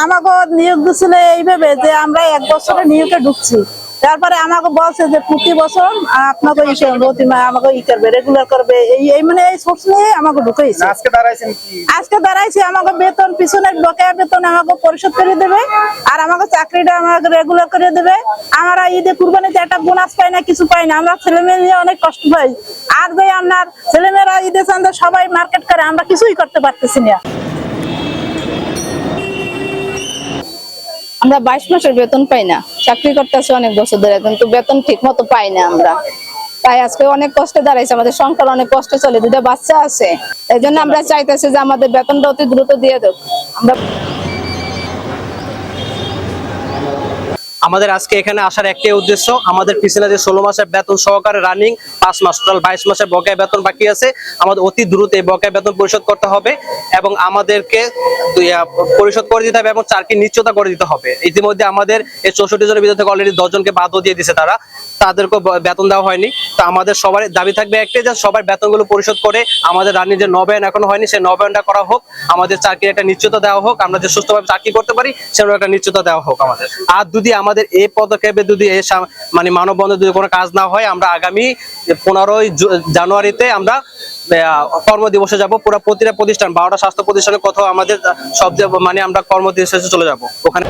আমাকে নিয়োগ দিছিল এইভাবে যে আমরা 1 বছরে নিয়োগে ঢুকছি, তারপরে আমাকে বলছে যে প্রতি বছর আপনাকে প্রতিমা আমাকে করবে, রেগুলার করবে, এই মানে এই সোর্স নিয়ে আমাকে ঢুকাইছে। আজকে দাঁড়াইছি আমাকে বেতন পিছনের বকেয়া বেতন আমাকে পরিশোধ করে দেবে, আর আমাকে চাকরিটা আমাকে রেগুলার করে দেবে। আমরা ঈদে কুরবানিতে একটা বোনাস পাই না, কিছু পাই না, আমরা ছেলে মেয়ে নিয়ে অনেক কষ্ট পাই। আর যে আপনার ছেলেমেয়েরা ঈদে চান্দা সবাই মার্কেট করে, আমরা কিছুই করতে পারতেছি না। আমরা 22 মাসের বেতন পাই না, চাকরি করতেছি অনেক বছর ধরে, কিন্তু বেতন ঠিক মতো পাই না আমরা। তাই আজকে অনেক কষ্টে দাঁড়াইছে, আমাদের সংসার অনেক কষ্ট চলে, 2টা বাচ্চা আছে। এই জন্য আমরা চাইতেছি যে আমাদের বেতনটা অতি দ্রুত দিয়ে দেব। আমরা আমাদের আজকে এখানে আসার একটাই উদ্দেশ্য, আমাদের পিছনে যে 16 মাসের বেতন সহকারে রানিং 5 মাস টোটাল 22 মাসের বকেয়া বেতন বাকি আছে, আমাদের অতি দ্রুত এই বকেয়া বেতন পরিশোধ করতে হবে এবং আমাদেরকে পরিশোধ করে দিতে হবে এবং চাকরি নিশ্চয়তা করে দিতে হবে। ইতিমধ্যে আমাদের এই 64 জনের ভিতর থেকে অলরেডি 10 জনকে বাদও দিয়ে দিয়েছে, তাদেরকে বেতন দেওয়া হয়নি। তো আমাদের সবার দাবি থাকবে একটাই, যে সবার বেতনগুলো পরিশোধ করে আমাদের রানিং যে নবায়ন এখনো হয়নি, সেই নবায়নটা করা হোক, আমাদের চাকরির একটা নিশ্চয়তা দেওয়া হোক, আমরা যে সুস্থভাবে চাকরি করতে পারি সেরকম একটা নিশ্চয়তা দেওয়া হোক আমাদের। আর যদি আমাদের এই পদক্ষেপে যদি মানে মানববন্ধন যদি কোনো কাজ না হয়, আমরা আগামী 15 জানুয়ারিতে আমরা কর্মদিবসে যাব। প্রতিটা প্রতিষ্ঠান 12টা স্বাস্থ্য প্রতিষ্ঠানের কোথাও আমাদের সব মানে আমরা কর্মদিবসে চলে যাব ওখানে।